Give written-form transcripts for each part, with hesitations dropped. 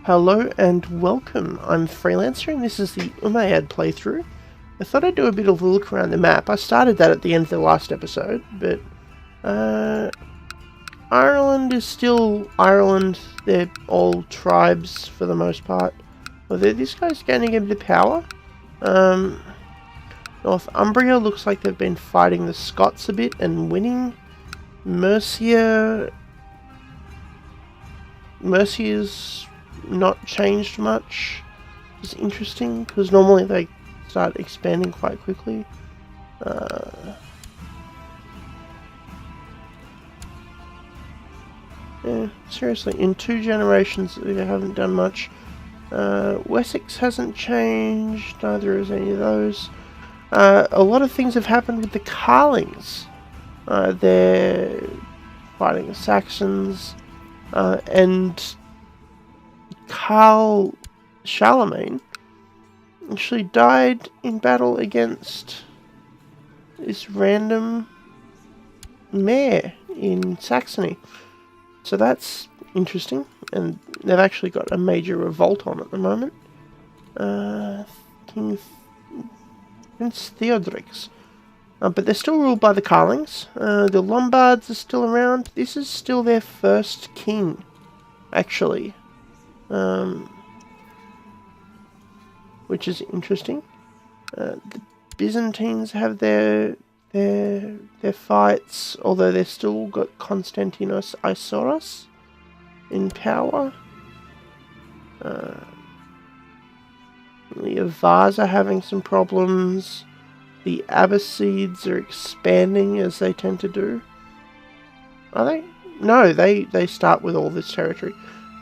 Hello and welcome. I'm Freelancer and this is the Umayyad playthrough. I thought I'd do a bit of a look around the map. I started that at the end of the last episode, but Ireland is still Ireland. They're all tribes for the most part. Although this guy's gaining a bit of power. Northumbria looks like they've been fighting the Scots a bit and winning. Mercia's not changed much. It's interesting because normally they start expanding quite quickly. Yeah, seriously, in 2 generations they haven't done much. Wessex hasn't changed, neither has any of those. A lot of things have happened with the Carlings. They're fighting the Saxons, and Carl Charlemagne actually died in battle against this random mayor in Saxony. So that's interesting, and they've actually got a major revolt on at the moment. Prince Theodorix. But they're still ruled by the Carlings. The Lombards are still around. This is still their first king, actually. Which is interesting. The Byzantines have their fights, although they've still got Constantinos Isauros in power. The Avars are having some problems. The Abbasids are expanding as they tend to do. Are they? No, they start with all this territory.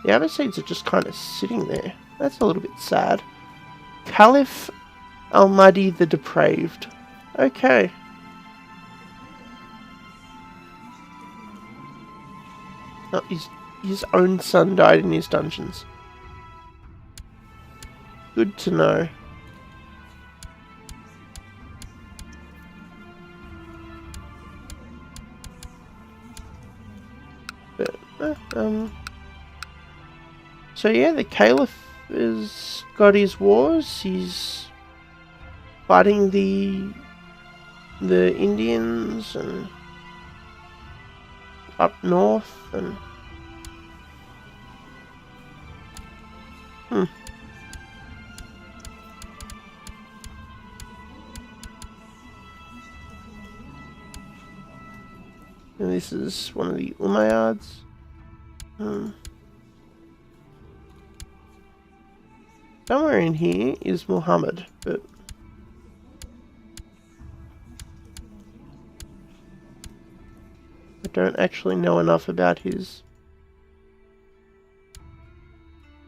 The Abbasids are just kind of sitting there. That's a little bit sad. Caliph Al-Mahdi the Depraved. Okay. Oh, his own son died in his dungeons. Good to know. But, so yeah, the Caliph has got his wars. He's fighting the Indians and up north and And this is one of the Umayyads. Somewhere in here is Muhammad, but I don't actually know enough about his...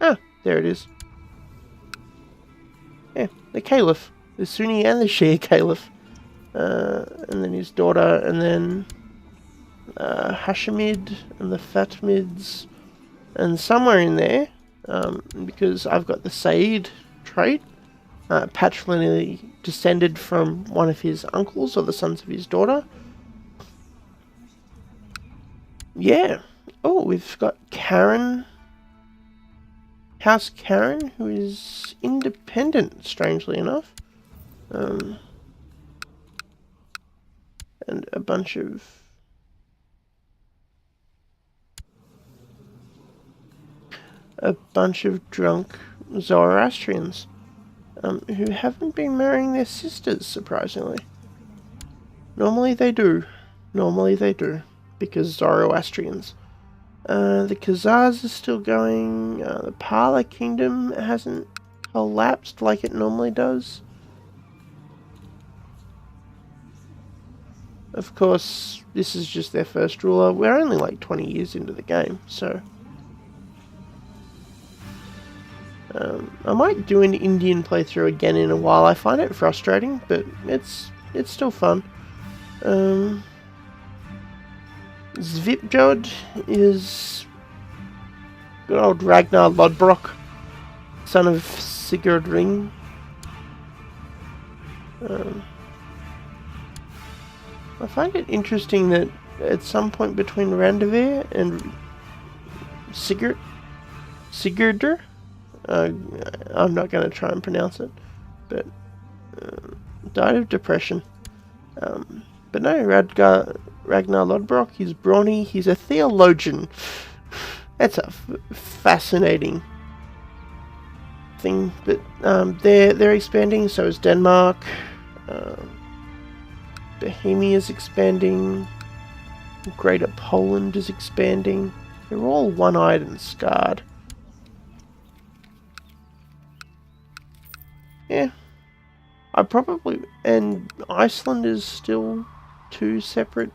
Ah, there it is. Yeah, the Caliph. The Sunni and the Shia Caliph. And then his daughter, and then Hashemid and the Fatimids, and somewhere in there, because I've got the Sayyid trait, patrilineally descended from one of his uncles or the sons of his daughter. Yeah. Oh, we've got Karen, House Karen, who is independent, strangely enough. And a bunch of drunk Zoroastrians who haven't been marrying their sisters, surprisingly. Normally they do, because Zoroastrians. The Khazars are still going. The Pala Kingdom hasn't collapsed like it normally does. Of course, this is just their first ruler. We're only like 20 years into the game, so... I might do an Indian playthrough again in a while. I find it frustrating, but it's still fun. Svipjod is good old Ragnar Lodbrok, son of Sigurd Ring. I find it interesting that at some point between Randavir and Sigurdur, I'm not going to try and pronounce it, but died of depression. But no, Ragnar Lodbrok, he's brawny, he's a theologian. That's a fascinating thing. But they're expanding, so is Denmark. Bohemia is expanding. Greater Poland is expanding. They're all one-eyed and scarred. Yeah. And Iceland is still 2 separate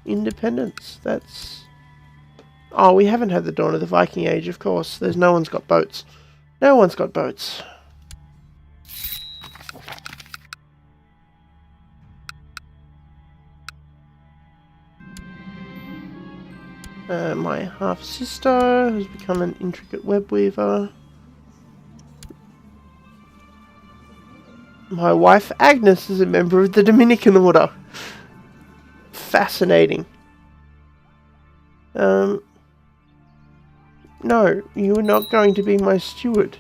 independents. That's... Oh, we haven't had the dawn of the Viking Age, of course. No one's got boats. No one's got boats. My half-sister has become an intricate web weaver. My wife Agnes is a member of the Dominican Order. Fascinating. No, you are not going to be my steward.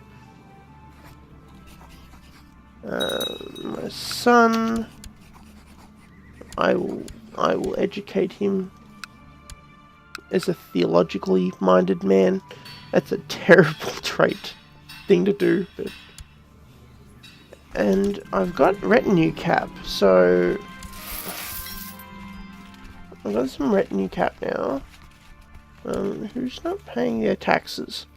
My son, I will educate him as a theologically minded man. That's a terrible thing to do, but... And I've got retinue cap, so I've got some retinue cap now. Who's not paying their taxes?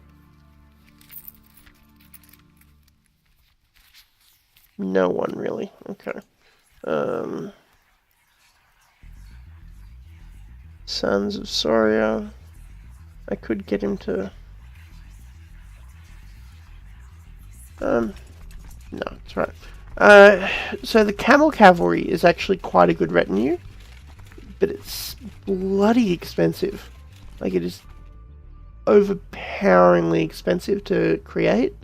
No one, really. Okay. Sons of Soria. I could get him to... No, it's right. So the camel cavalry is actually quite a good retinue, but it's bloody expensive. Like, it is overpoweringly expensive to create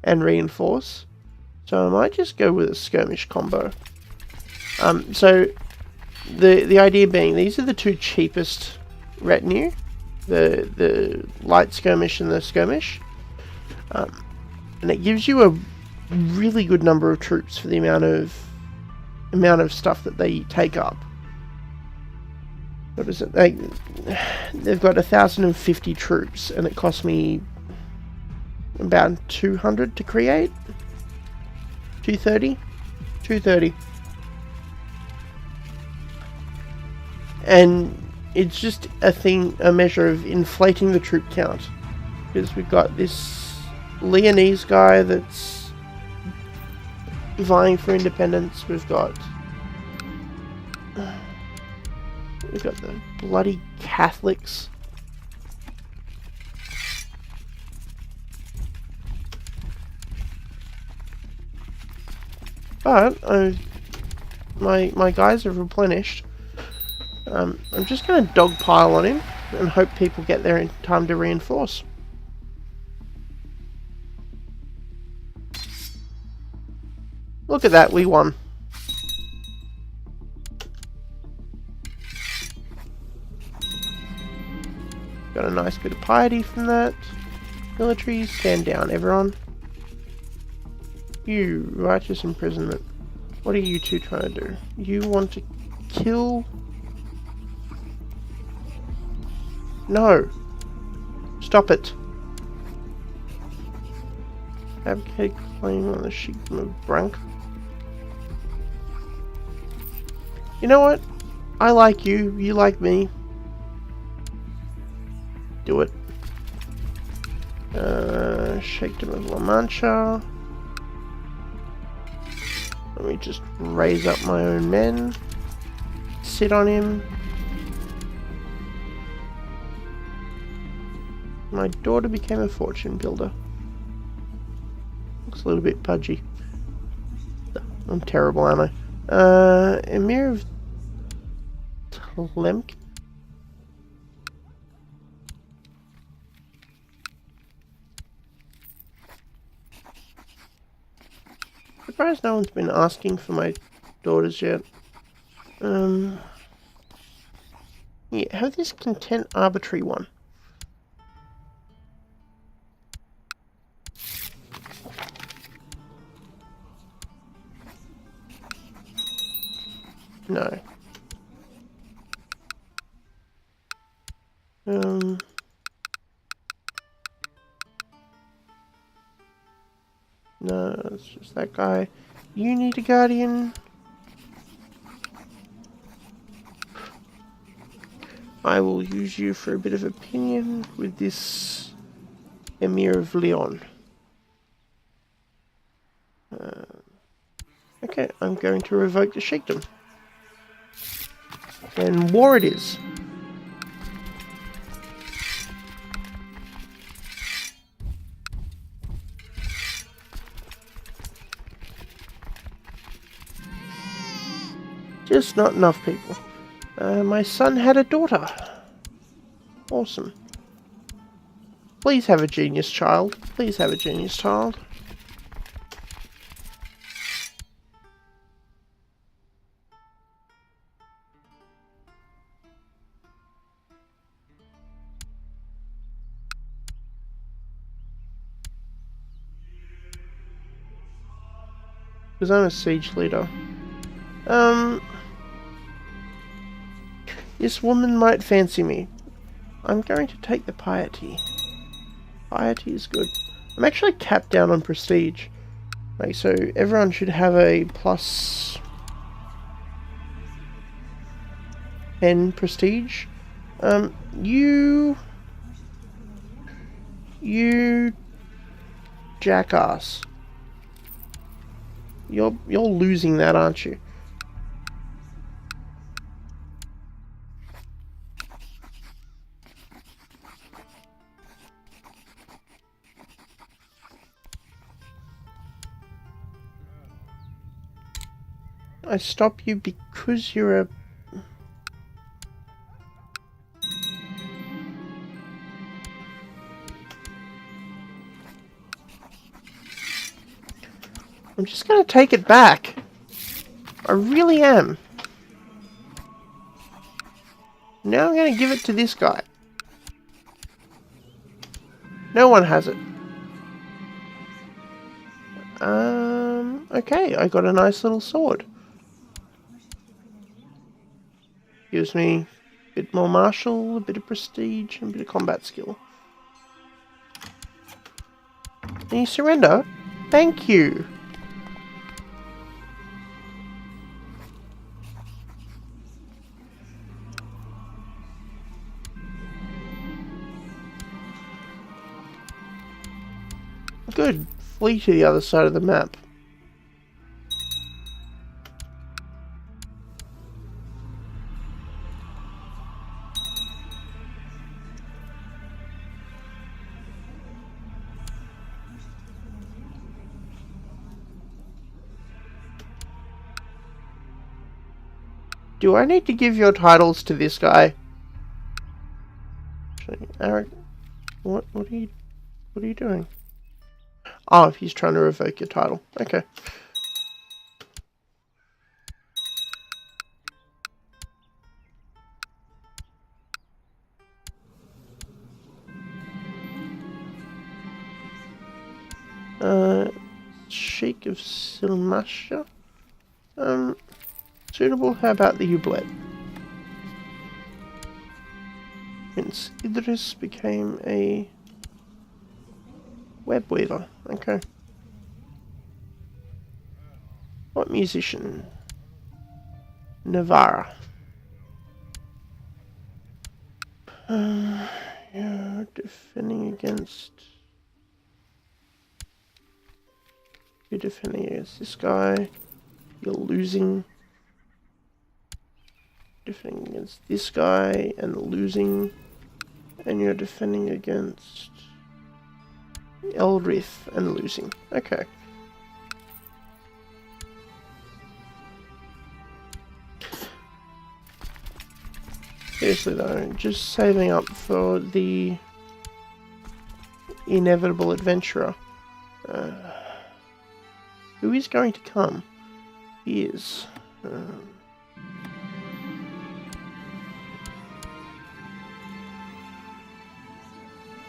and reinforce. So I might just go with a skirmish combo. So the idea being, these are the 2 cheapest retinue, the light skirmish and the skirmish, and it gives you a really good number of troops for the amount of stuff that they take up. What is it? They've got 1,050 troops, and it cost me about 200 to create. 230. And it's just a measure of inflating the troop count, because we've got this Leonese guy that's vying for independence. We've got the bloody Catholics. But my guys have replenished. I'm just going to dogpile on him and hope people get there in time to reinforce. Look at that, we won. Got a nice bit of piety from that. Military, stand down, everyone. You, righteous imprisonment. What are you 2 trying to do? You want to kill... No! Stop it! Advocate claim on the Sheikdom of Brunk. You know what? I like you, you like me. Do it. Sheikdom of La Mancha. Let me just raise up my own men. Sit on him. My daughter became a fortune builder. Looks a little bit pudgy. I'm terrible, aren't I? Emir of Tlemk. Surprised no one's been asking for my daughters yet. Yeah, have this content arbitrary one. No. No, it's just that guy. You need a guardian. I will use you for a bit of opinion with this Emir of Leon. Okay, I'm going to revoke the sheikdom. And war it is. Just not enough people. My son had a daughter. Awesome. Please have a genius child. Please have a genius child. Because I'm a siege leader. This woman might fancy me. I'm going to take the piety. Piety is good. I'm actually capped down on prestige. Like, so everyone should have a plus 10 prestige. You jackass. You're losing that, aren't you? I stop you because you're a... I'm just gonna take it back. I really am. Now I'm gonna give it to this guy. No one has it. Okay, I got a nice little sword. Gives me a bit more martial, a bit of prestige, and a bit of combat skill. Can you surrender? Thank you. Good. Flee to the other side of the map. Do I need to give your titles to this guy? Eric, what are you doing? Oh, he's trying to revoke your title. Okay. Sheik of Silmasha. Suitable. How about the Ublet? Prince Idris became a web weaver. Okay. What musician? Navarra. You're defending against... You're defending against this guy. You're losing. Defending against this guy and losing. And you're defending against Eldrith and losing. Okay. Seriously though, just saving up for the inevitable adventurer. Who is going to come? He is.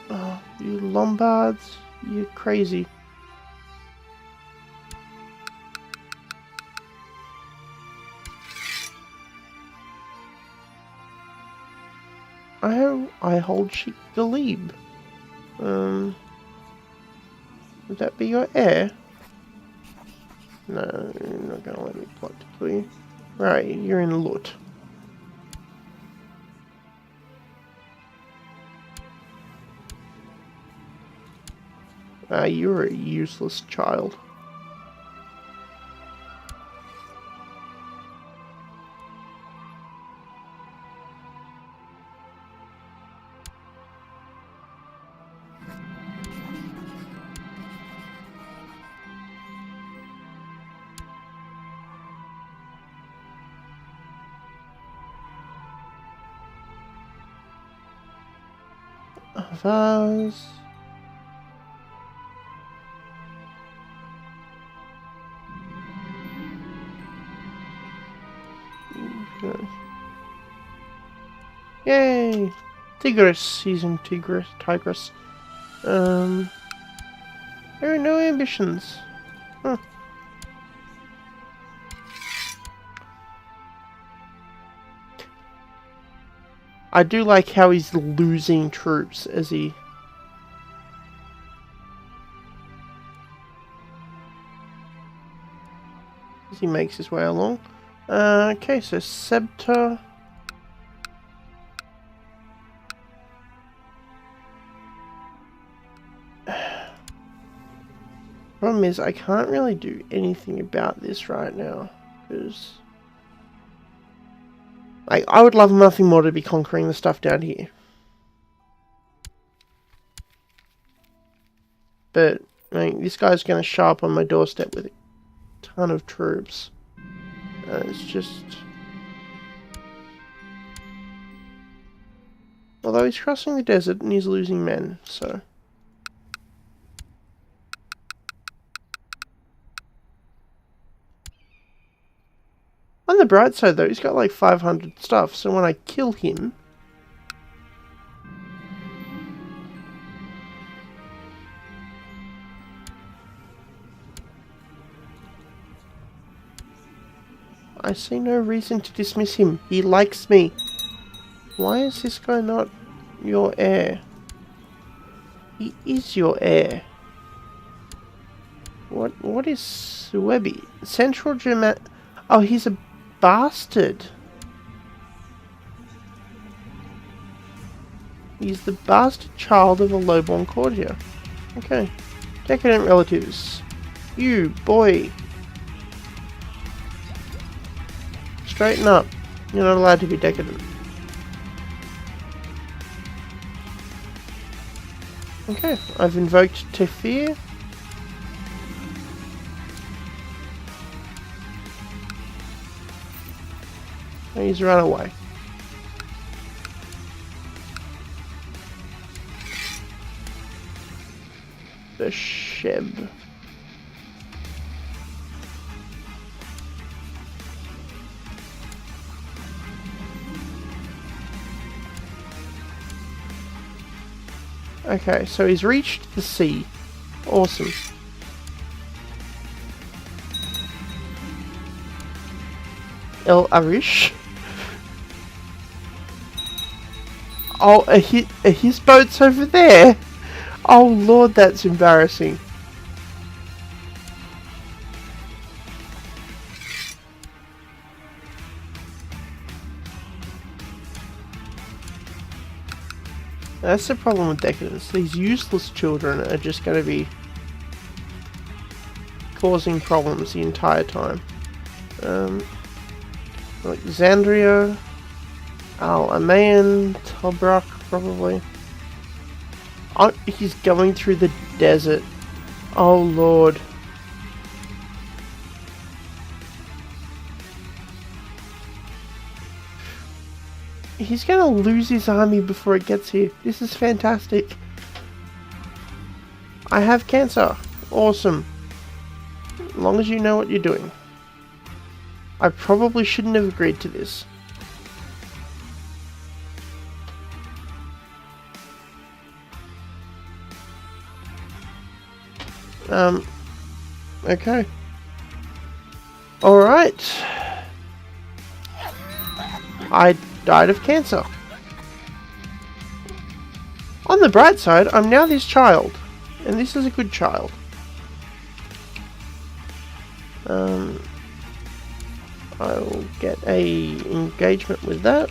Oh, you Lombards, you're crazy. I hold Sheikh Galib. Would that be your heir? No, you're not gonna let me plot to kill you. Right, you're in Lut. You're a useless child. Vase. Yay! Tigris, he's in Tigris. There are no ambitions. Huh. I do like how he's losing troops as he makes his way along. Okay, so Sebta. Problem is, I can't really do anything about this right now, because I would love nothing more to be conquering the stuff down here. But this guy's going to show up on my doorstep with a ton of troops. It's just... Although he's crossing the desert and he's losing men, so... On the bright side though, he's got like 500 stuff, so when I kill him... I see no reason to dismiss him. He likes me. Why is this guy not your heir? He is your heir. What is Suebi? Central German... Oh, he's a bastard. He's the bastard child of a lowborn courtier. Okay. Decadent relatives. You, boy. Straighten up. You're not allowed to be decadent. Okay, I've invoked Tefir. And he's run away. The Sheb. Okay, so he's reached the sea. Awesome. El Arish. Oh, his boat's over there. Oh lord, that's embarrassing. That's the problem with decadence. These useless children are just going to be causing problems the entire time. Alexandria, Al-Amayan, Tobruk, probably. Oh, he's going through the desert. Oh lord. He's gonna lose his army before it gets here. This is fantastic. I have cancer. Awesome. As long as you know what you're doing. I probably shouldn't have agreed to this. Okay. Alright. I died of cancer. On the bright side, I'm now this child. And this is a good child. I'll get a engagement with that.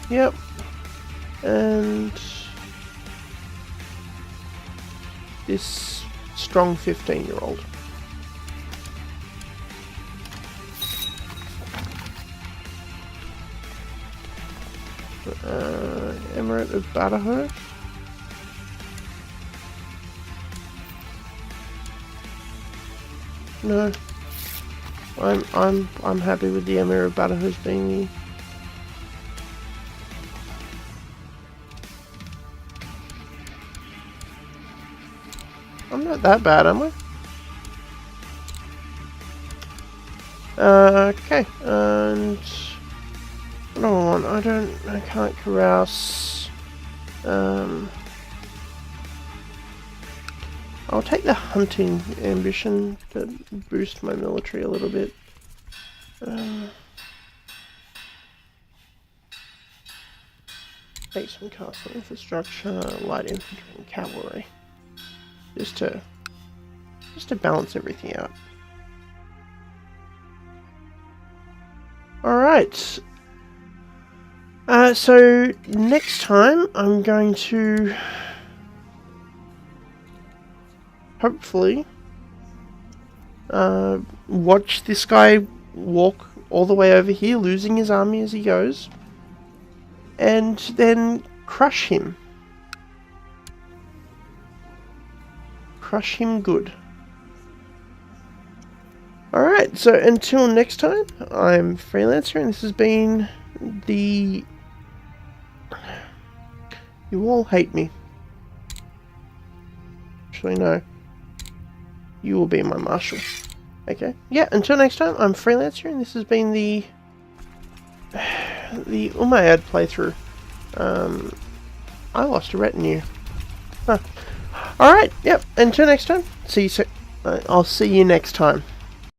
Yep. And this strong 15-year-old. Emirate of Badajoz. No, I'm happy with the Emir of Badajoz being the. I'm not that bad, am I? Okay, and what do I want? I can't carouse. I'll take the hunting ambition to boost my military a little bit. Take some castle infrastructure, light infantry and cavalry. Just to balance everything out. Alright. So next time I'm going to hopefully watch this guy walk all the way over here, losing his army as he goes, and then crush him. Crush him good. Alright, so until next time, I'm Freelancer, and this has been the... You all hate me. Actually, no. You will be my marshal. Okay. Yeah, until next time, I'm Freelancer, and this has been the Umayyad playthrough. I lost a retinue. Huh. Alright, yep, until next time, see you I'll see you next time.